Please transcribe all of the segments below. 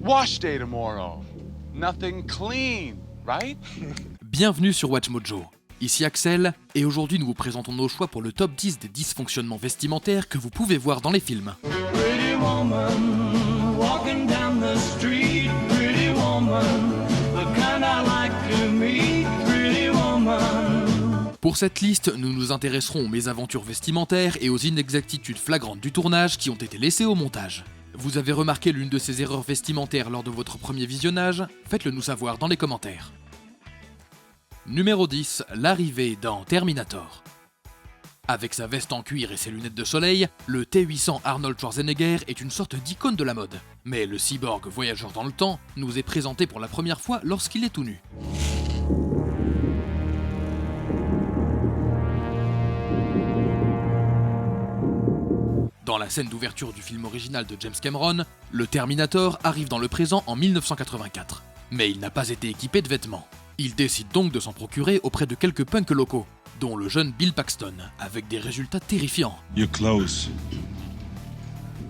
Wash day tomorrow. Nothing clean, right? Bienvenue sur Watch Mojo. Ici Axel, et aujourd'hui nous vous présentons nos choix pour le top 10 des dysfonctionnements vestimentaires que vous pouvez voir dans les films. Pretty woman, walking down the street, pretty woman, the kind I like to meet, pretty woman. Pour cette liste, nous nous intéresserons aux mésaventures vestimentaires et aux inexactitudes flagrantes du tournage qui ont été laissées au montage. Vous avez remarqué l'une de ces erreurs vestimentaires lors de votre premier visionnage? Faites-le nous savoir dans les commentaires. Numéro 10, l'arrivée dans Terminator. Avec sa veste en cuir et ses lunettes de soleil, le T-800 Arnold Schwarzenegger est une sorte d'icône de la mode. Mais le cyborg voyageur dans le temps nous est présenté pour la première fois lorsqu'il est tout nu. Dans la scène d'ouverture du film original de James Cameron, le Terminator arrive dans le présent en 1984. Mais il n'a pas été équipé de vêtements. Il décide donc de s'en procurer auprès de quelques punks locaux, dont le jeune Bill Paxton, avec des résultats terrifiants. Your clothes.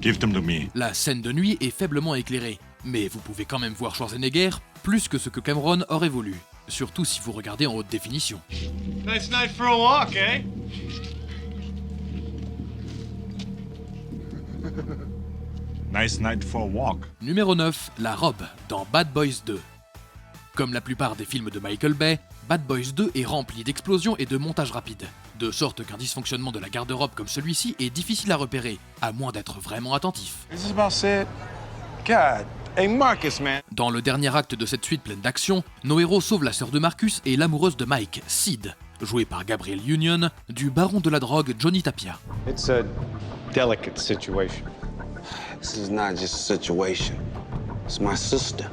Give them to me. La scène de nuit est faiblement éclairée, mais vous pouvez quand même voir Schwarzenegger plus que ce que Cameron aurait voulu, surtout si vous regardez en haute définition. Nice night for a walk, eh? Nice night for a walk. Numéro 9, la robe, dans Bad Boys 2. Comme la plupart des films de Michael Bay, Bad Boys 2 est rempli d'explosions et de montages rapides, de sorte qu'un dysfonctionnement de la garde-robe comme celui-ci est difficile à repérer, à moins d'être vraiment attentif. This is about it. God. Hey, Marcus, man. Dans le dernier acte de cette suite pleine d'action, nos héros sauvent la sœur de Marcus et l'amoureuse de Mike, Sid, jouée par Gabrielle Union, du baron de la drogue Johnny Tapia. It's a delicate situation. This is not just a situation. It's my sister.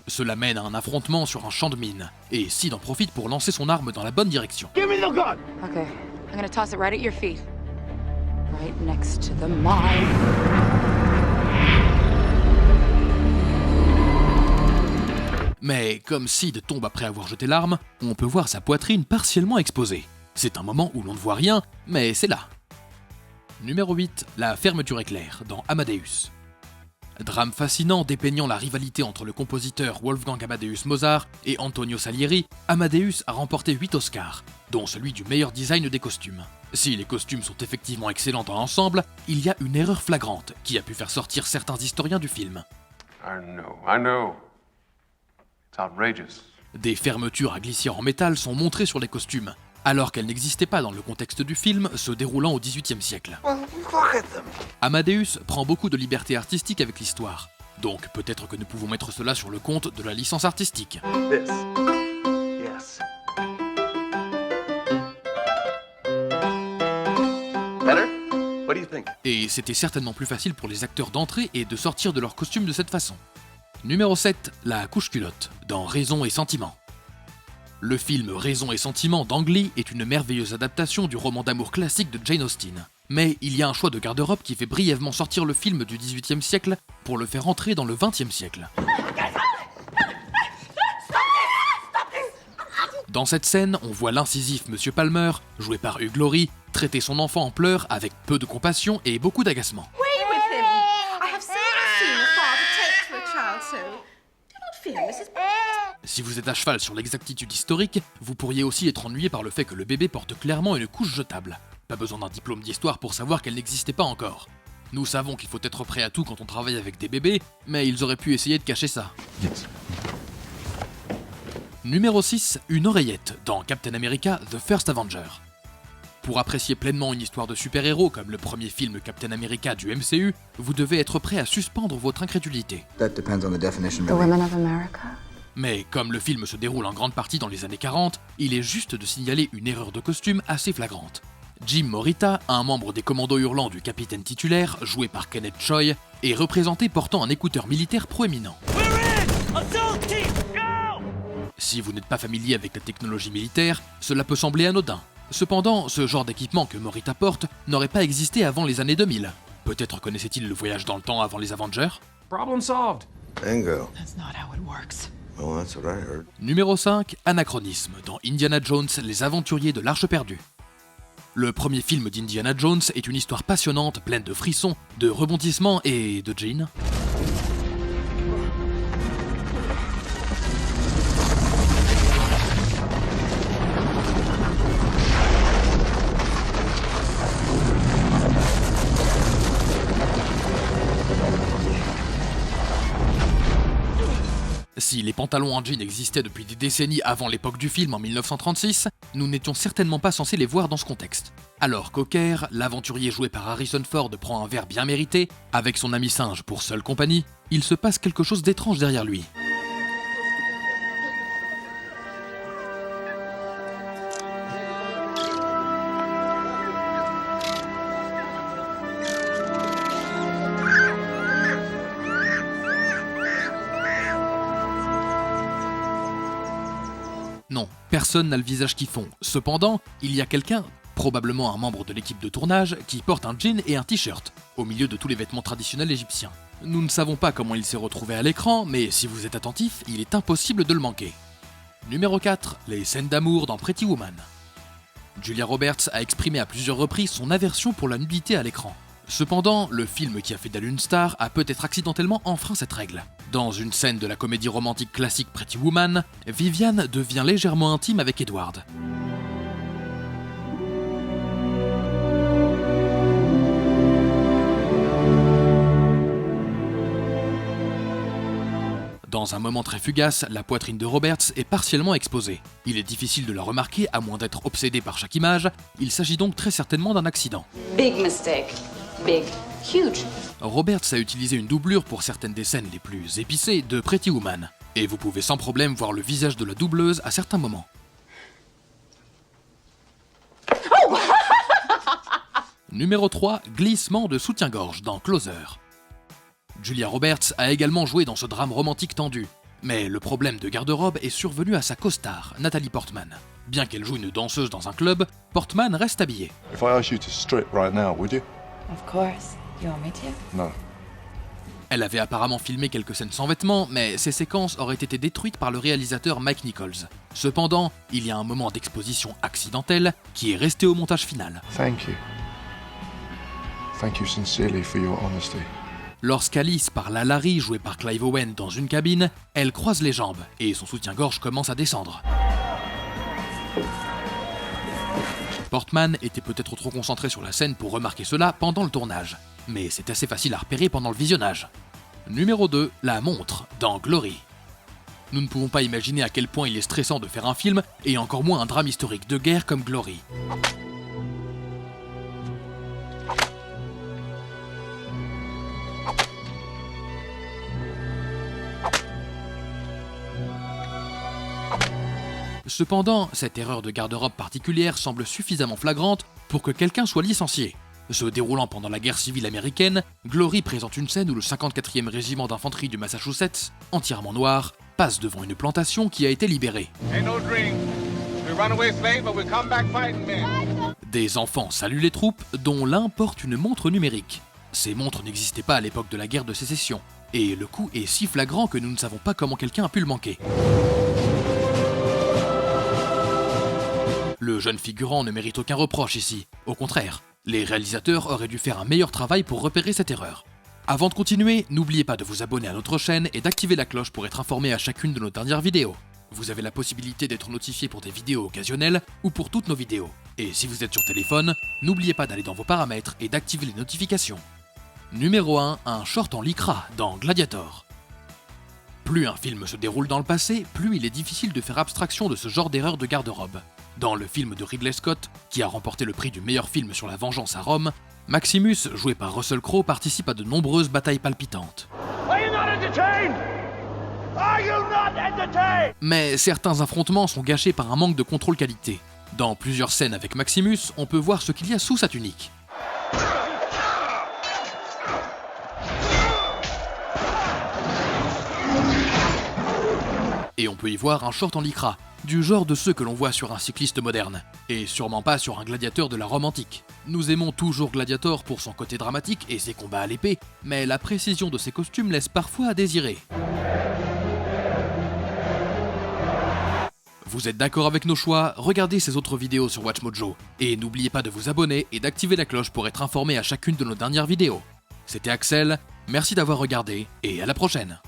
Cela mène à un affrontement sur un champ de mine, et Sid en profite pour lancer son arme dans la bonne direction. Give me the gun! Okay, I'm gonna toss it right at your feet. Right next to the mine. Mais comme Sid tombe après avoir jeté l'arme, on peut voir sa poitrine partiellement exposée. C'est un moment où l'on ne voit rien, mais c'est là. Numéro 8, la fermeture éclair, dans Amadeus. Drame fascinant dépeignant la rivalité entre le compositeur Wolfgang Amadeus Mozart et Antonio Salieri, Amadeus a remporté 8 Oscars, dont celui du meilleur design des costumes. Si les costumes sont effectivement excellents dans l'ensemble, il y a une erreur flagrante qui a pu faire sortir certains historiens du film. I know. It's outrageous. Des fermetures à glissière en métal sont montrées sur les costumes, alors qu'elles n'existaient pas dans le contexte du film se déroulant au XVIIIe siècle. Amadeus prend beaucoup de liberté artistique avec l'histoire, donc peut-être que nous pouvons mettre cela sur le compte de la licence artistique. This. Yes. Better? What do you think? Et c'était certainement plus facile pour les acteurs d'entrer et de sortir de leur costume de cette façon. Numéro 7, la couche-culotte, dans Raison et Sentiment. Le film Raison et Sentiment d'Ang Lee est une merveilleuse adaptation du roman d'amour classique de Jane Austen. Mais il y a un choix de garde-robe qui fait brièvement sortir le film du XVIIIe siècle pour le faire entrer dans le XXe siècle. Dans cette scène, on voit l'incisif Monsieur Palmer, joué par Hugh Laurie, traiter son enfant en pleurs avec peu de compassion et beaucoup d'agacement. Si vous êtes à cheval sur l'exactitude historique, vous pourriez aussi être ennuyé par le fait que le bébé porte clairement une couche jetable. Pas besoin d'un diplôme d'histoire pour savoir qu'elle n'existait pas encore. Nous savons qu'il faut être prêt à tout quand on travaille avec des bébés, mais ils auraient pu essayer de cacher ça. Yes. Numéro 6, une oreillette dans Captain America The First Avenger. Pour apprécier pleinement une histoire de super-héros comme le premier film Captain America du MCU, vous devez être prêt à suspendre votre incrédulité. That depends on the definition. The women of America. Mais comme le film se déroule en grande partie dans les années 40, il est juste de signaler une erreur de costume assez flagrante. Jim Morita, un membre des commandos hurlants du capitaine titulaire, joué par Kenneth Choi, est représenté portant un écouteur militaire proéminent. Si vous n'êtes pas familier avec la technologie militaire, cela peut sembler anodin. Cependant, ce genre d'équipement que Morita porte n'aurait pas existé avant les années 2000. Peut-être connaissait-il le voyage dans le temps avant les Avengers ? Problem solved. Bingo. That's not how it works. Well, that's what I heard. Numéro 5, anachronisme, dans Indiana Jones, les aventuriers de l'Arche perdue. Le premier film d'Indiana Jones est une histoire passionnante, pleine de frissons, de rebondissements et de jeans. Si les pantalons en jean existaient depuis des décennies avant l'époque du film en 1936, nous n'étions certainement pas censés les voir dans ce contexte. Alors qu'au Caire, l'aventurier joué par Harrison Ford prend un verre bien mérité, avec son ami singe pour seule compagnie, il se passe quelque chose d'étrange derrière lui. Non, personne n'a le visage qui fond. Cependant, il y a quelqu'un, probablement un membre de l'équipe de tournage, qui porte un jean et un t-shirt, au milieu de tous les vêtements traditionnels égyptiens. Nous ne savons pas comment il s'est retrouvé à l'écran, mais si vous êtes attentif, il est impossible de le manquer. Numéro 4, les scènes d'amour dans Pretty Woman. Julia Roberts a exprimé à plusieurs reprises son aversion pour la nudité à l'écran. Cependant, le film qui a fait d'elle une star a peut-être accidentellement enfreint cette règle. Dans une scène de la comédie romantique classique Pretty Woman, Vivian devient légèrement intime avec Edward. Dans un moment très fugace, la poitrine de Roberts est partiellement exposée. Il est difficile de la remarquer à moins d'être obsédé par chaque image, il s'agit donc très certainement d'un accident. Big mistake. Big. Huge. Roberts a utilisé une doublure pour certaines des scènes les plus épicées de Pretty Woman, et vous pouvez sans problème voir le visage de la doubleuse à certains moments. Numéro 3, glissement de soutien-gorge dans Closer. Julia Roberts a également joué dans ce drame romantique tendu, mais le problème de garde-robe est survenu à sa co-star, Natalie Portman. Bien qu'elle joue une danseuse dans un club, Portman reste habillée. If I asked you to strip right now, would you? Of course. You want me to? No. Elle avait apparemment filmé quelques scènes sans vêtements, mais ces séquences auraient été détruites par le réalisateur Mike Nichols. Cependant, il y a un moment d'exposition accidentelle qui est resté au montage final. Thank you. Thank you sincerely for your honesty. Lorsqu'Alice parle à Larry, joué par Clive Owen, dans une cabine, elle croise les jambes et son soutien-gorge commence à descendre. Portman était peut-être trop concentré sur la scène pour remarquer cela pendant le tournage, mais c'est assez facile à repérer pendant le visionnage. Numéro 2, la montre, dans Glory. Nous ne pouvons pas imaginer à quel point il est stressant de faire un film, et encore moins un drame historique de guerre comme Glory. Cependant, cette erreur de garde-robe particulière semble suffisamment flagrante pour que quelqu'un soit licencié. Se déroulant pendant la guerre civile américaine, Glory présente une scène où le 54e régiment d'infanterie du Massachusetts, entièrement noir, passe devant une plantation qui a été libérée. Des enfants saluent les troupes, dont l'un porte une montre numérique. Ces montres n'existaient pas à l'époque de la guerre de sécession, et le coup est si flagrant que nous ne savons pas comment quelqu'un a pu le manquer. Le jeune figurant ne mérite aucun reproche ici. Au contraire, les réalisateurs auraient dû faire un meilleur travail pour repérer cette erreur. Avant de continuer, n'oubliez pas de vous abonner à notre chaîne et d'activer la cloche pour être informé à chacune de nos dernières vidéos. Vous avez la possibilité d'être notifié pour des vidéos occasionnelles ou pour toutes nos vidéos. Et si vous êtes sur téléphone, n'oubliez pas d'aller dans vos paramètres et d'activer les notifications. Numéro 1, un short en lycra dans Gladiator. Plus un film se déroule dans le passé, plus il est difficile de faire abstraction de ce genre d'erreur de garde-robe. Dans le film de Ridley Scott, qui a remporté le prix du meilleur film sur la vengeance à Rome, Maximus, joué par Russell Crowe, participe à de nombreuses batailles palpitantes. Mais certains affrontements sont gâchés par un manque de contrôle qualité. Dans plusieurs scènes avec Maximus, on peut voir ce qu'il y a sous sa tunique. Et on peut y voir un short en lycra, du genre de ceux que l'on voit sur un cycliste moderne, et sûrement pas sur un gladiateur de la Rome antique. Nous aimons toujours Gladiator pour son côté dramatique et ses combats à l'épée, mais la précision de ses costumes laisse parfois à désirer. Vous êtes d'accord avec nos choix? Regardez ces autres vidéos sur WatchMojo, et n'oubliez pas de vous abonner et d'activer la cloche pour être informé à chacune de nos dernières vidéos. C'était Axel, merci d'avoir regardé, et à la prochaine!